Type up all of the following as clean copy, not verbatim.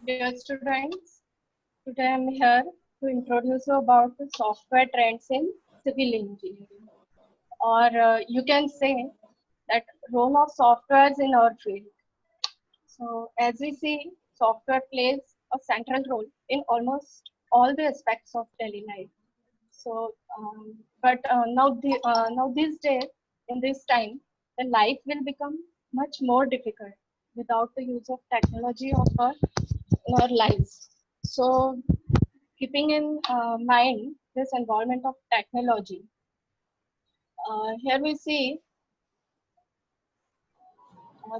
Dear students, today I am here to introduce you about the software trends in civil engineering, or you can say that role of softwares in our field. So as we see, software plays a central role in almost all the aspects of daily life. So, now these days, in this time, the life will become much more difficult without the use of technology in our lives. So, keeping in mind this involvement of technology, here we see,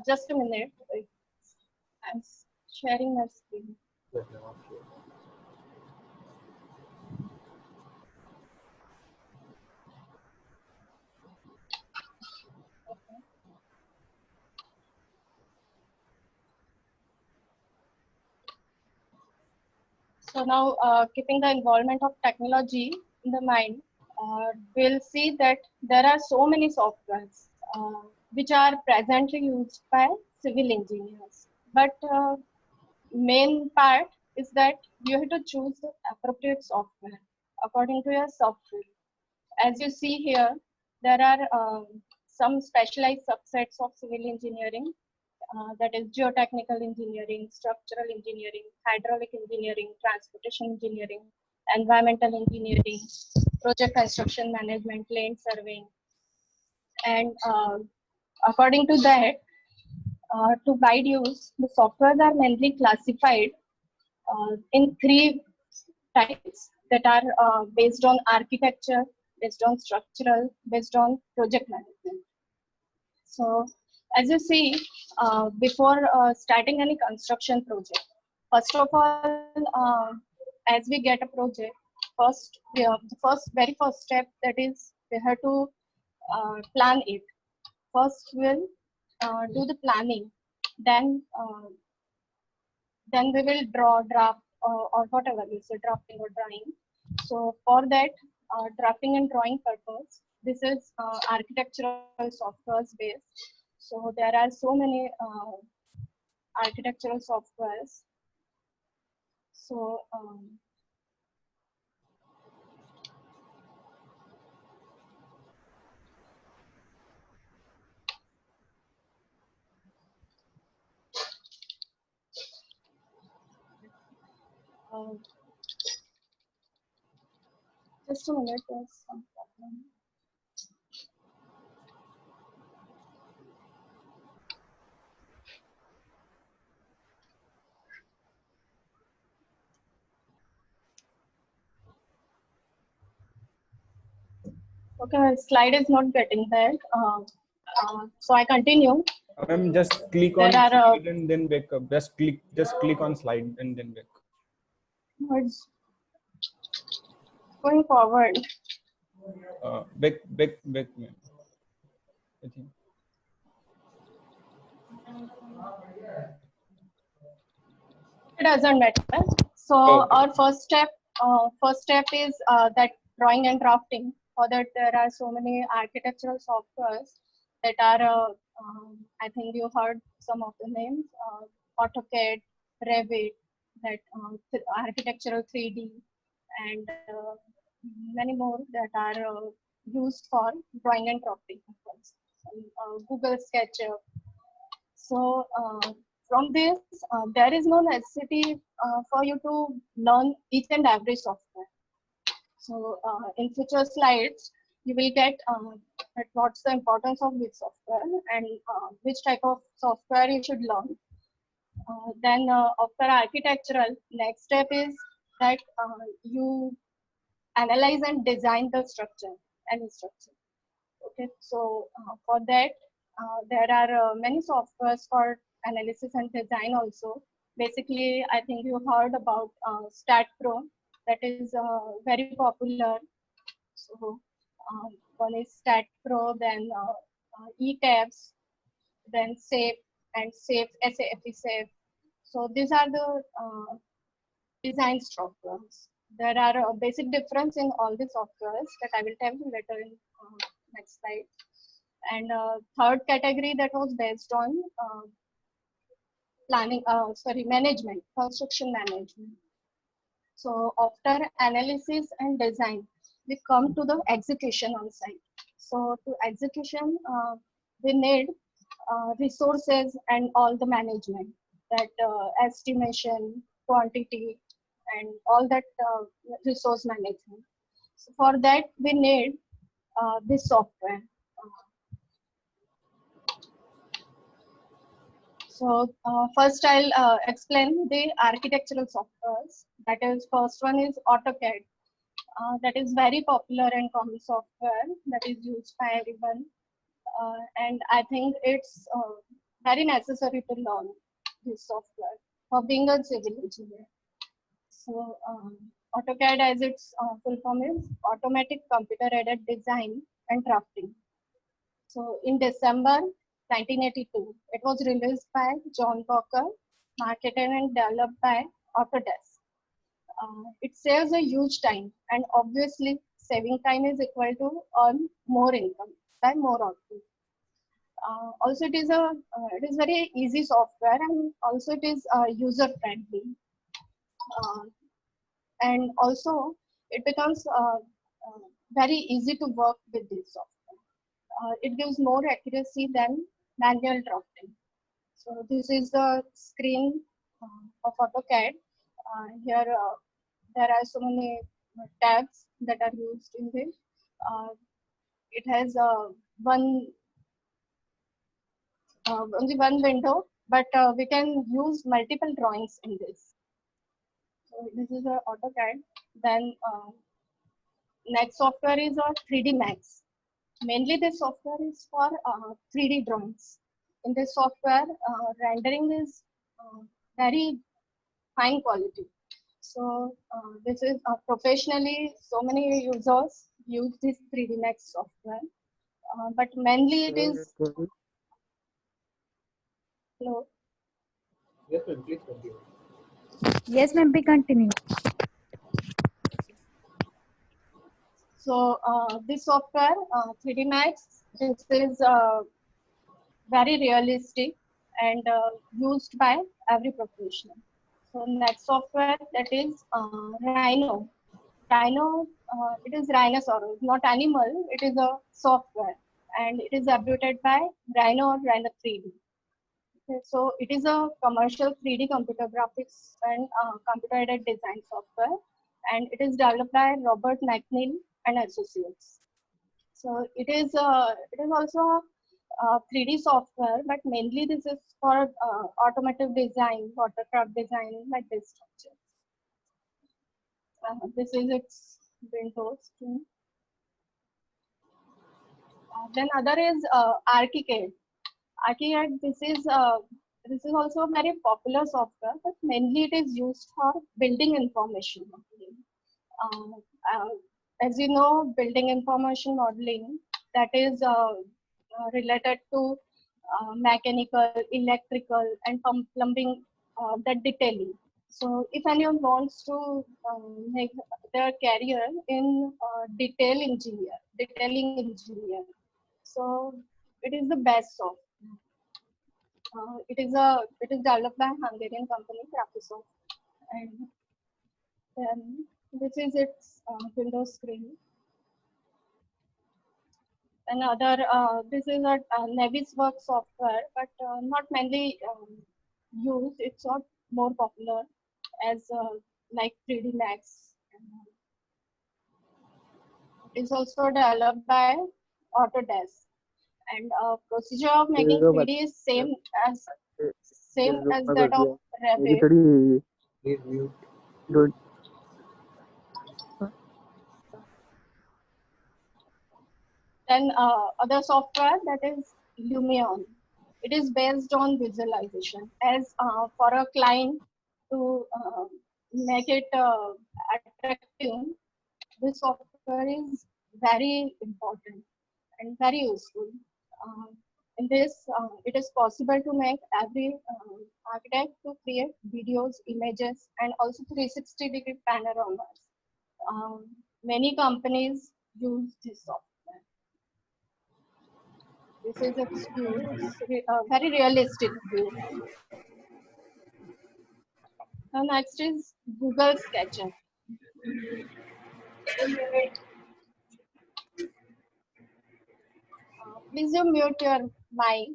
just a minute, wait, I'm sharing my screen. So now, keeping the involvement of technology in the mind, we'll see that there are so many softwares which are presently used by civil engineers. But main part is that you have to choose the appropriate software according to your subfield. As you see here, there are some specialized subsets of civil engineering, that is geotechnical engineering, structural engineering, hydraulic engineering, transportation engineering, environmental engineering, project construction management, land surveying. And according to that, to guide use, the softwares are mainly classified in three types that are based on architecture, based on structural, based on project management. So as you see, before starting any construction project, first of all, as we get a project, very first step, that is we have to plan it. First, we'll do the planning, then then we will draw draft or whatever you say, drafting or drawing. So for that drafting and drawing purpose, this is architectural softwares based. So there are so many architectural softwares. So uh, just a minute, there's some problem. Okay, my slide is not getting there. So I continue. Ma'am, just click There on are slide and then back up. Just click on slide and then back. words going forward. Back, ma'am. I think. It doesn't matter. So Okay. our first step is that drawing and drafting. For that, there are so many architectural softwares that are. I think you heard some of the names: AutoCAD, Revit, that architectural 3D, and many more that are used for drawing and drafting. Google SketchUp. So from this, there is no necessity for you to learn each and every software. So in future slides, you will get at what's the importance of which software and which type of software you should learn. Then after architectural, next step is that you analyze and design the structure, any structure. Okay, so for that, there are many softwares for analysis and design also. Basically, I think you heard about StatPro, that is very popular. So one is StatPro, then ETABS, then SAFE and SAFE, SAFE. So these are the design softwares. There are a basic difference in all the softwares that I will tell you later in next slide. And third category that was based on management, construction management. So after analysis and design, we come to the execution on site. So to execution, we need resources and all the management, that estimation, quantity, and all that resource management. So for that, we need this software. First I'll explain the architectural softwares. That is, first one is AutoCAD. That is very popular and common software that is used by everyone. And I think it's very necessary to learn this software for being a civil engineer. So AutoCAD, as its full form is Automatic Computer-Aided Design and Drafting. So in December 1982, it was released by John Walker, marketed and developed by Autodesk. It saves a huge time, and obviously saving time is equal to earn more income by more output. Also, it is very easy software, and also it is user friendly, and also it becomes very easy to work with this software. It gives more accuracy than manual drafting. So this is the screen of AutoCAD. Here there are so many tabs that are used in this. It has only one window, but we can use multiple drawings in this. So this is AutoCAD. Then next software is 3D Max. Mainly this software is for 3D drawings. In this software, rendering is very fine quality. So this is professionally, so many users use this 3D Max software. But mainly it is. Hello. Yes, ma'am, please continue. Yes, ma'am, we continue. So this software, 3D Max, this is very realistic and used by every professional. So next software, that is Rhino. Rhino, it is Rhinoceros, not animal. It is a software, and it is updated by Rhino or Rhino 3D. Okay, so it is a commercial 3D computer graphics and computer-aided design software, and it is developed by Robert McNeil and Associates. So it is also 3D software, but mainly this is for automotive design, watercraft design, like this structure. This is its Windows screen. Then other is ArchiCAD. ArchiCAD, this is also a very popular software, but mainly it is used for building information modeling. As you know, building information modeling, that is related to mechanical, electrical, and plumbing, that detailing. So if anyone wants to make their career in detailing engineer, so it is the best software. It is developed by Hungarian company Graphisoft, and then this is its Windows screen. Another, this is a Navisworks software, but not mainly used. It's not more popular as like 3D Max. It's also developed by Autodesk, and procedure of making 3D is same as that of Revit. Please mute. Good. Then other software, that is Lumion. It is based on visualization. As for a client to make it attractive, this software is very important and very useful. In this, it is possible to make every architect to create videos, images, and also 360-degree panoramas. Many companies use this software. This is its view. It's a very realistic view. Now next is Google SketchUp. Please you mute your mic.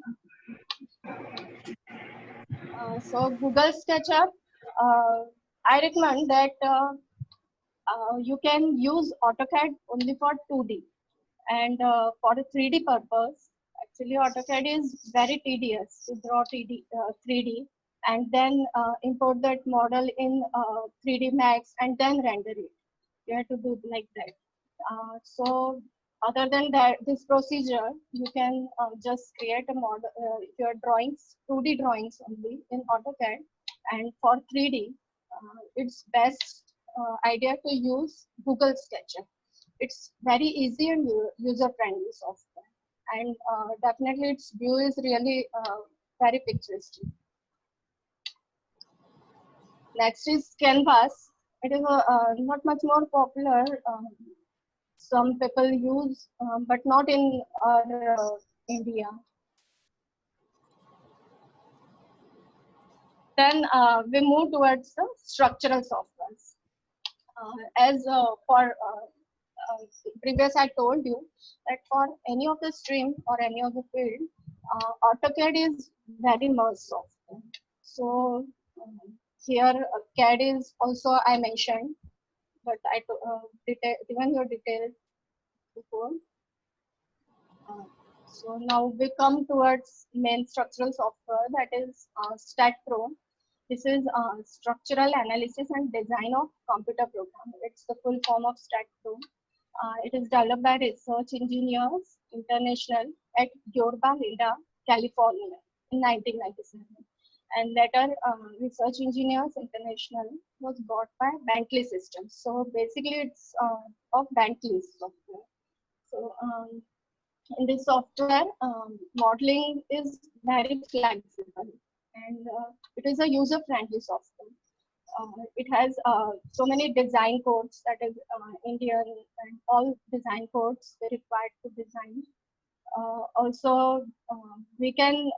So Google SketchUp, I recommend that you can use AutoCAD only for 2D, and for a 3D purpose, actually AutoCAD is very tedious to draw 3D and then import that model in 3D Max and then render it. You have to do like that. So other than that, this procedure, you can just create a model, your drawings, 2D drawings only in AutoCAD, and for 3D, it's best idea to use Google SketchUp. It's very easy and user-friendly software, and definitely its view is really very picturesque. Next is Canvas. It is not much more popular. Some people use, but not in our India. Then we move towards the structural softwares. As for previous, I told you that for any of the stream or any of the field, AutoCAD is very much software. So here CAD is also I mentioned, but I given your details before. So now we come towards main structural software, that is StatPro. This is structural analysis and design of computer program. It's the full form of StatPro. It is developed by research engineers international at Yorba Linda, California in 1997. And later research engineers international was bought by Bentley Systems. So basically it's of Bentley software. So in this software, modeling is very flexible, and it is a user-friendly software. It has so many design codes, that is Indian, and all design codes they required to design. Also, we can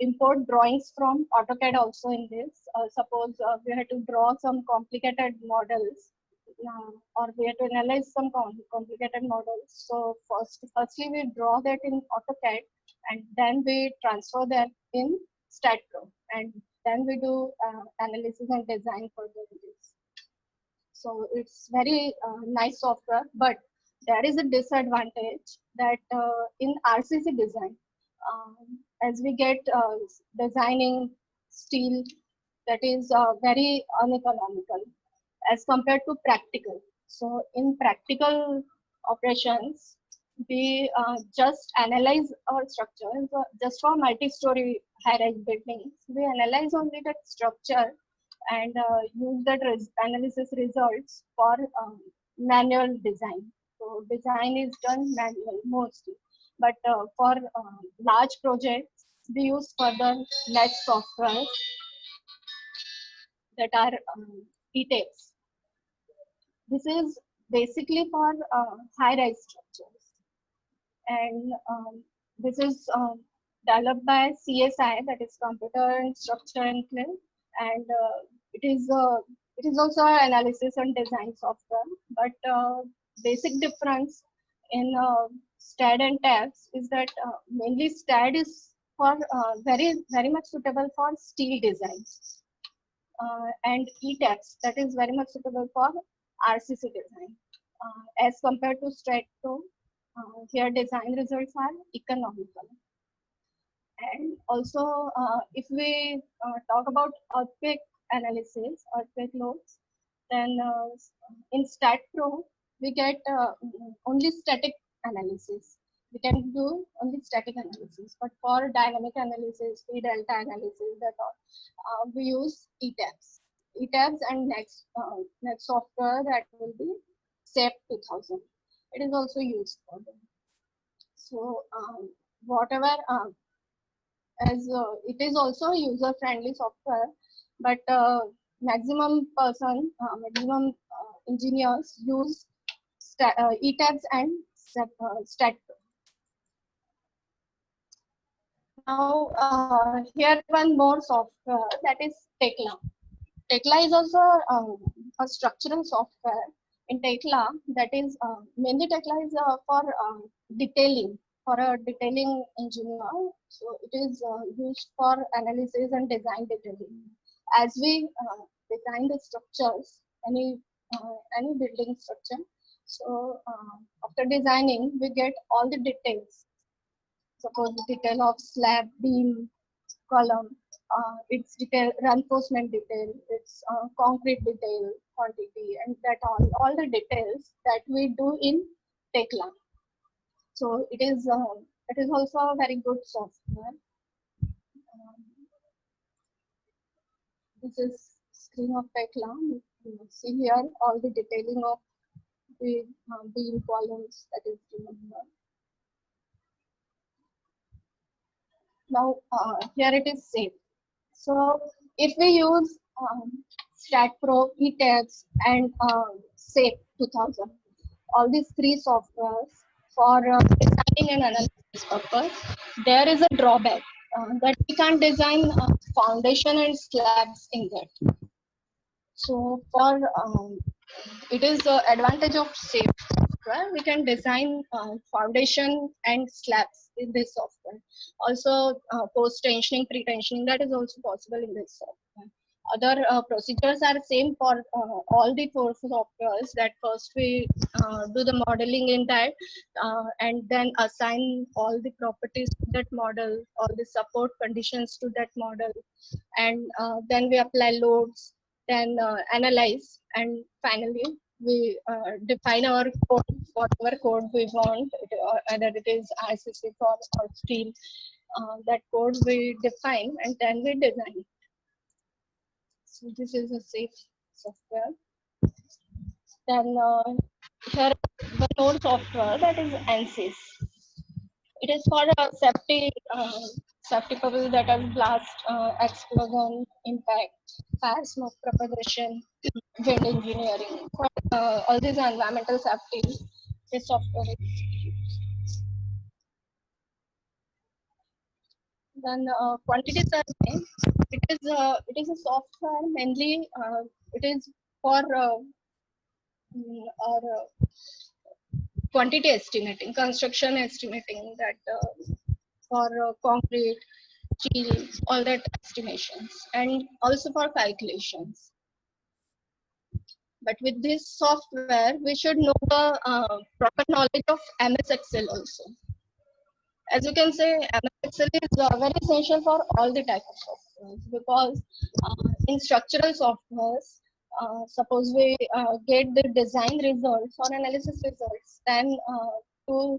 import drawings from AutoCAD also in this. Suppose we had to draw some complicated models, or we have to analyze some complicated models. So firstly we draw that in AutoCAD, and then we transfer that in StatPro, and then we do analysis and design for this. So it's very nice software, but there is a disadvantage that in RCC design, as we get designing steel, that is very uneconomical as compared to practical. So in practical operations, we just analyze our structures. Just for multi-story high-rise buildings, we analyze only that structure and use that analysis results for manual design. So design is done manual mostly, but for large projects, we use further next software that are ETABS. This is basically for high-rise structures, and this is developed by CSI, that is Computer and Structure Enclave, and it is also an analysis and design software. But basic difference in STAAD and TABS is that mainly STAAD is for very much suitable for steel designs, and ETABS, that is very much suitable for RCC design. As compared to StatPro, here design results are economical. And also, if we talk about earthquake analysis, earthquake loads, then in StatPro, we get only static analysis. We can do only static analysis, but for dynamic analysis, P delta analysis, that all, we use ETABS. ETABS and next software, that will be SAP 2000. It is also used for them. So whatever, as it is also user-friendly software, but maximum engineers use ETABS and StatPro. Now here one more software, that is Tekla. Tekla is also a structural software in Tekla that is mainly Tekla is for detailing, for a detailing engineer. So it is used for analysis and design detailing. As we design the structures, any building structure. So after designing, we get all the details. Suppose the detail of slab, beam, column, its detail, reinforcement detail, its concrete detail, quantity, and that all the details that we do in Tekla. So it is also a very good software. This is screen of Tekla. You see here all the detailing of the beam columns that is given here. Now here it is saved. So if we use StatPro, ETEBS, and SAFE 2000, all these three softwares for designing and analysis purpose, there is a drawback that we can't design foundation and slabs in that. So for it is the advantage of SAFE software. We can design foundation and slabs in this software. Also, post tensioning, pre tensioning, that is also possible in this software. Other procedures are same for all the four softwares. That first we do the modeling in that, and then assign all the properties to that model, all the support conditions to that model, and then we apply loads, then analyze, and finally we define our code, whatever code we want, whether it is RCC or steel. That code we define and then we design. So this is a SAFE software. Then here the node software, that is ANSYS. It is for safety purposes, that are blast, explosion, impact, fire, smoke propagation, wind engineering. For all these environmental safety, this software is used. Then quantity survey, it is a software mainly. It is for or quantity estimating, construction estimating, that for concrete, steel, all that estimations, and also for calculations. But with this software, we should know the proper knowledge of MS Excel also. As you can say, MS Excel is very essential for all the type of softwares, because in structural softwares, suppose we get the design results or analysis results, then to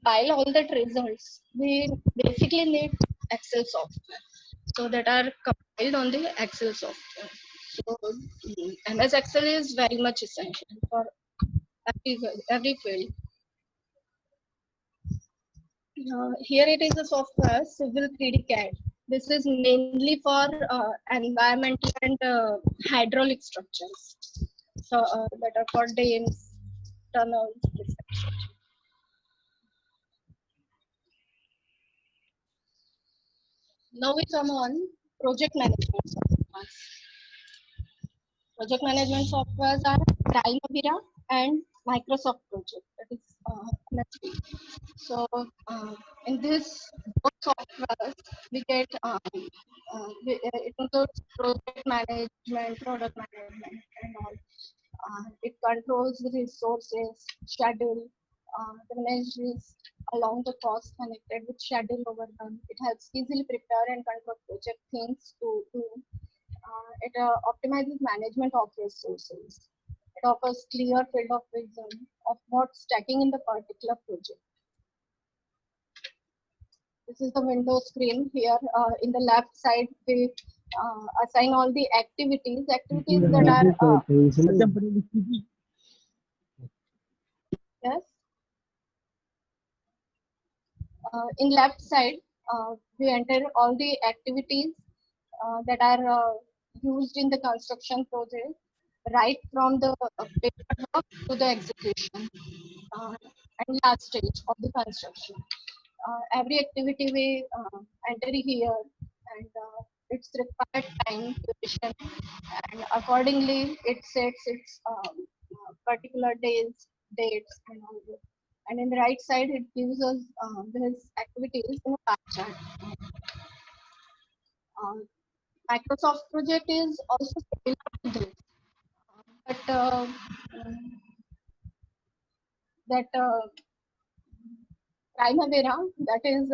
compile all that results, we basically need Excel software. So that are compiled on the Excel software. So MS Excel is very much essential for every field. Here it is a software, Civil 3D CAD. This is mainly for environmental and hydraulic structures. So that are for dams, tunnels, etc. Now we come on project management software. Project management softwares are Primavera and Microsoft Project. That is MSP. So in this both softwares, we get it includes project management, product management, and all. It controls the resources, schedule, the measures along the cost connected with schedule over them. It helps easily prepare and control project things to do. It optimizes management of resources. It offers clear field of vision of what's stacking in the particular project. This is the window screen. Here in the left side, we assign all the activities that are yes. In left side, we enter all the activities that are used in the construction project, right from the paperwork to the execution and last stage of the construction. Every activity we enter here, and its required time duration, and accordingly it sets its particular days, dates, and all that. And in the right side, it gives us these activities in a bar chart. Uh, Microsoft project is also similar to this, but that Primavera, that is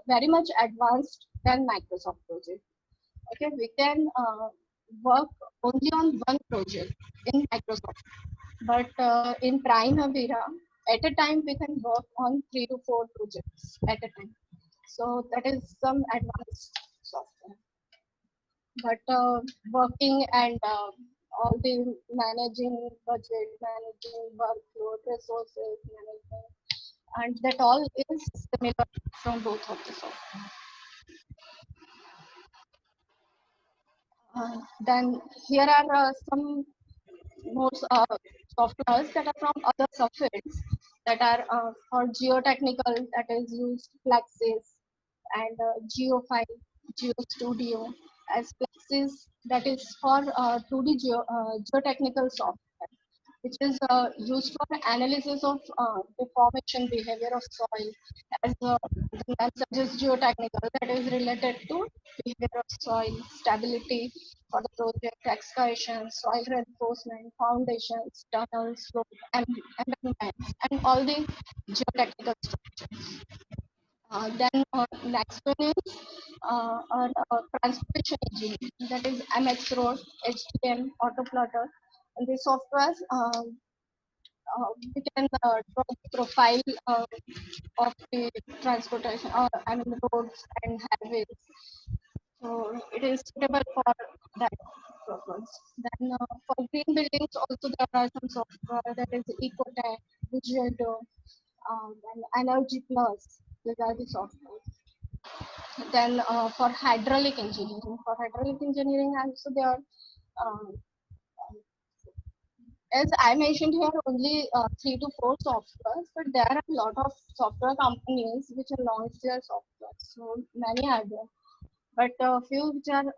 very much advanced than Microsoft project. Okay, we can work only on one project in Microsoft, but in Primavera, at a time we can work on 3 to 4 projects at a time. So that is some advanced software. But working and all the managing budget, managing workload, resources management, and that all is similar from both of the software. Then here are some more softwares that are from other subfields that are for geotechnical, that is used Plexis and GeoFile, GeoStudio. As Plexis, that is for 2D geotechnical software, which is used for analysis of deformation behavior of soil. As the name suggests, geotechnical, that is related to behavior of soil, stability for the project, excavation, soil reinforcement, foundations, tunnels, slope, embankments, and all the geotechnical structures. Then next one is our transportation engineering, that is MX Road, HTM, Autoplotter. And these softwares we can draw the profile of the transportation, I mean roads and highways. So it is suitable for that purpose. Then for green buildings also there are some software, that is Ecotech, Visual, and Energy Plus. These are the software. Then for hydraulic engineering also there are as I mentioned here, only 3 to 4 softwares, but there are a lot of software companies which have launched their software. So many are there, but a few which are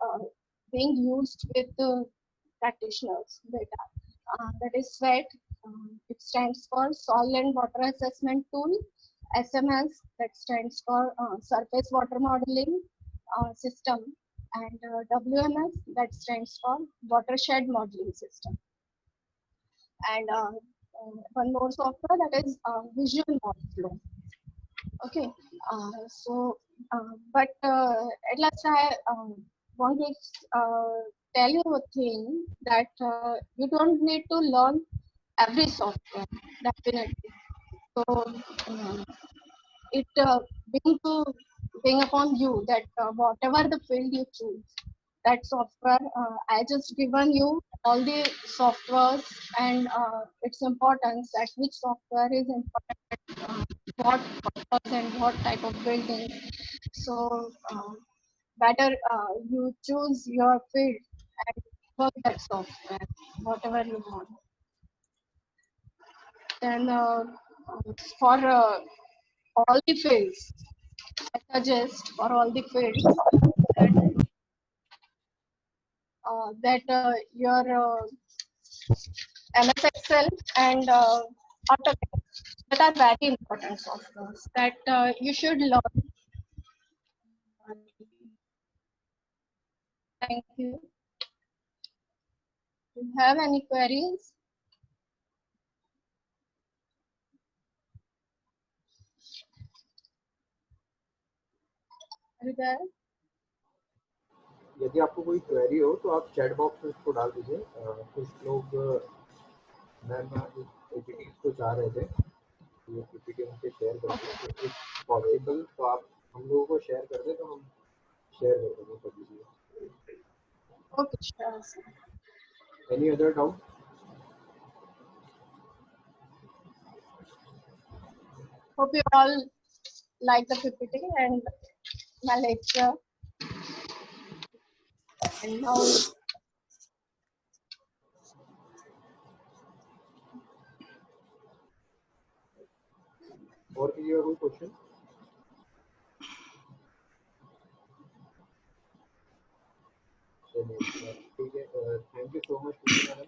being used with practitioners. That is SWET. It stands for Soil and Water Assessment Tool. SMS, that stands for Surface Water Modeling System, and WMS, that stands for Watershed Modeling System. And one more software, that is Visual Model. Okay, but at last I want to tell you a thing, that you don't need to learn every software, definitely. So it being upon you that whatever the field you choose, that software, I just given you all the softwares and its importance, that which software is important, what purpose and what type of building. So better you choose your field and work that software, whatever you want. Then for all the fields, I suggest for all the fields that your MS Excel and AutoCAD, that are very important softwares that you should learn. Thank you. Do you have any queries? Are you there? यदि आपको कोई query हो तो आप chat box में उसको डाल दीजिए। कुछ लोग मैम पीपीटी को चाह रहे थे, ये पीपीटी उनसे शेयर करते हैं, तो इफ पॉसिबल तो आप हम लोगों को शेयर कर दें, तो हम शेयर कर देंगे सभी चीज़ें। Okay, sure. Any other doubt? Hope you all like the PPT and my lecture. And now और किसी का कोई क्वेश्चन? ठीक है, thank you so much, madam,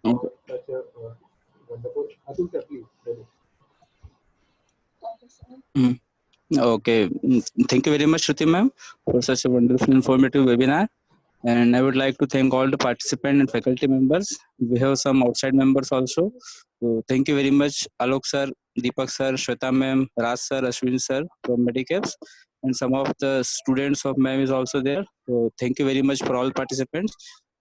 Okay. for such a wonderful. Atul sir, please. Mm. Okay. Thank you very much, Shruti ma'am, for such a wonderful, informative webinar. And I would like to thank all the participants and faculty members. We have some outside members also. So thank you very much, Alok sir, Deepak sir, Shweta ma'am, Raj sir, Ashwin sir from Medicaps, and some of the students of ma'am is also there. So thank you very much for all participants.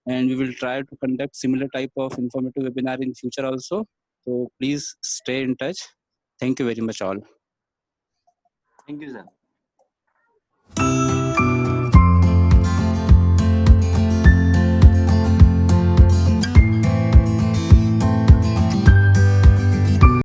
And we will try to conduct similar type of informative webinar in future also. So please stay in touch. Thank you very much all. Thank you, sir.